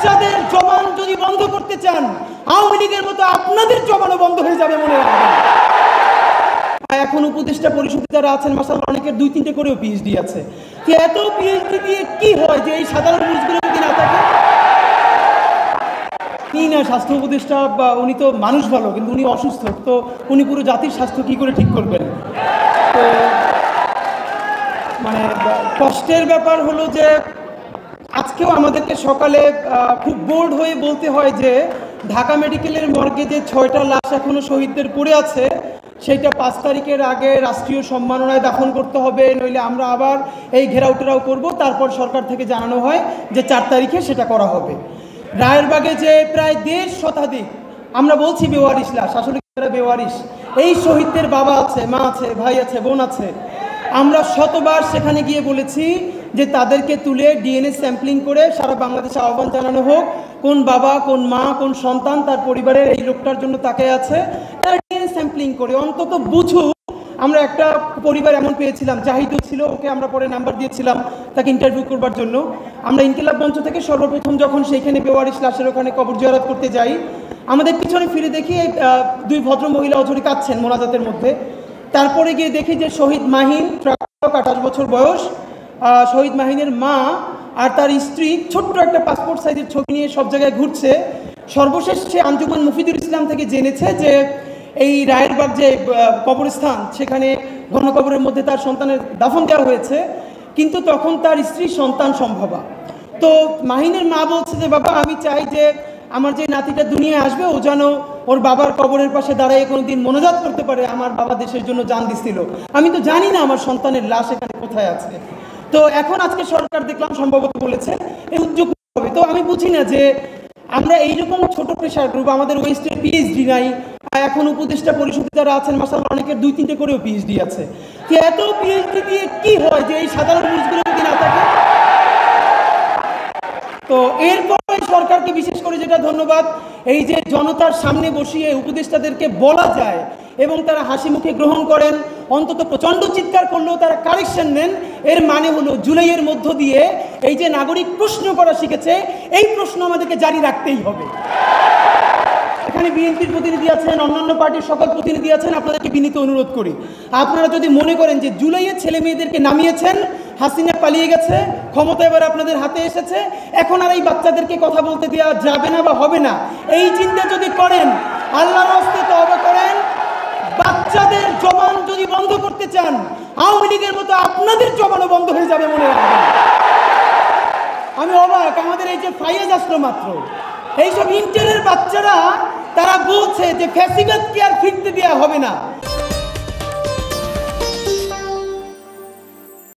বাচ্চাদের জবান যদি বন্ধ করতে চান, আওয়ামী লীগের মতো আপনাদের জবানও বন্ধ হয়ে যাবে, মনে রাখবেন। এখন উপদেষ্টা পরিষদে যারা আছেন, মাশাআল্লাহ অনেকের 2-3টে করেও পিএইচডি আছে। এত পিএইচডি দিয়ে কি হয় যে এই সাধারণ মানুষগুলো যদি না থাকে? তিনি না স্বাস্থ্য উপদেষ্টা, বা উনি তো মানুষ ভালো, কিন্তু উনি অসুস্থ, তো উনি পুরো জাতির স্বাস্থ্য কি করে ঠিক করবেন? তো মানে কষ্টের ব্যাপার হলো যে আজকেও আমাদেরকে সকালে খুব বোল্ড হয়ে বলতে হয় যে ঢাকা মেডিকেলের মর্গে যে 6টা লাশ এখনো শহীদদের পড়ে আছে, সেইটা 5 তারিখের আগে রাষ্ট্রীয় সম্মাননায় দাফন করতে হবে, নইলে আমরা আবার এই ঘেরাও করব। তারপর সরকার থেকে জানানো হয় যে 4 তারিখে সেটা করা হবে। রায়েরবাগে যে প্রায় 1.5 শতাধিক, আমরা বলছি বেওয়ারিশ লাশ, আসলে বেওয়ারিশ, এই শহীদদের বাবা আছে, মা আছে, ভাই আছে, বোন আছে। আমরা শতবার সেখানে গিয়ে বলেছি যে তাদেরকে তুলে ডিএনএ স্যাম্পলিং করে সারা বাংলাদেশে আহ্বান জানানো হোক, কোন বাবা, কোন মা, কোন সন্তান তার পরিবারের এই লোকটার জন্য তাকে আছে, তারা ডিএনএ স্যাম্পলিং করে অন্তত বুঝুক। আমরা একটা পরিবার এমন পেয়েছিলাম, জাহিদও ছিল, ওকে আমরা পরে নাম্বার দিয়েছিলাম তাকে ইন্টারভিউ করবার জন্য। আমরা ইনকিলাব মঞ্চ থেকে সর্বপ্রথম যখন সেইখানে বেওয়ারিশ লাশের ওখানে কবর জিয়ারত করতে যাই, আমাদের পিছনে ফিরে দেখি 2 ভদ্র মহিলা অঝরে কাঁদছেন মোনাজাতের মধ্যে। তারপরে গিয়ে দেখি যে শহীদ মাহিন, 28 বছর বয়স, শহীদ মাহিনের মা আর তার স্ত্রী ছোট্ট একটা পাসপোর্ট সাইজের ছবি নিয়ে সব জায়গায় ঘুরছে। সর্বশেষ সে আঞ্জুমান মুফিদুল ইসলাম থেকে জেনেছে যে এই রায়েরবাগ যে কবরস্থান, সেখানে গণকবরের মধ্যে তার সন্তানের দাফন দেওয়া হয়েছে, কিন্তু তখন তার স্ত্রী সন্তান সম্ভবা। তো মাহিনের মা বলছে যে বাবা, আমি চাই যে আমার যে নাতিটা দুনিয়ায় আসবে, ও যেন ওর বাবার কবরের পাশে দাঁড়ায় কোনোদিন মোনাজাত করতে পারে, আমার বাবা দেশের জন্য জান দিছিল, আমি তো জানি না আমার সন্তানের লাশ এখানে কোথায় আছে। তো এখন আজকে সরকার দেখলাম সম্ভবত বলেছে এই উদ্যোগ হবে। তো আমি বুঝি না যে আমরা এইরকম ছোট প্রেশার গ্রুপ, আমাদের ওয়েস্টের পিএইচডি নাই, এখন উপদেষ্টা পরিষদে যারা আছেন, মাশাআল্লাহ অনেকের 2-3টে করেও পিএইচডি আছে। এত পিএইচডি দিয়ে কি হয় যে এই সাধারণ মানুষগুলো যদি না থাকে? তো এরপরে সরকারকে বিশেষ করে যেটা ধন্যবাদ, এই যে জনতার সামনে বসিয়ে উপদেষ্টাদেরকে বলা যায় এবং তারা হাসি মুখে গ্রহণ করেন, অন্তত প্রচণ্ড চিৎকার করলেও তারা কারেকশন নেন। এর মানে হলো জুলাইয়ের মধ্য দিয়ে এই যে নাগরিক প্রশ্ন করা শিখেছে, এই প্রশ্ন আমাদেরকে জারি রাখতেই হবে। এখানে বিএনপির প্রতিনিধি আছেন, অন্যান্য পার্টির সকল প্রতিনিধি আছেন, আপনাদেরকে বিনীত অনুরোধ করি, আপনারা যদি মনে করেন যে জুলাইয়ের ছেলে মেয়েদেরকে নামিয়েছেন, হাসিনা পালিয়ে গেছে, ক্ষমতা এবার আপনাদের হাতে এসেছে, এখন আর এই বাচ্চাদেরকে কথা বলতে দেওয়া যাবে না বা হবে না, এই চিন্তা যদি করেন, আল্লাহর রাস্তে তওবা করেন। বাচ্চাদের জবান যদি বন্ধ করতে চান, আওয়ামী লীগের মতো আপনাদের জবানও বন্ধ হয়ে যাবে, মনে রাখবেন। আমি অবাক, আমাদের এই যে ফাইয়াজ আসলো মাত্র, এইসব ইন্টারের বাচ্চারা তারা বলছে যে ফ্যাসিবাদকে আর ফিরতে দেওয়া হবে না।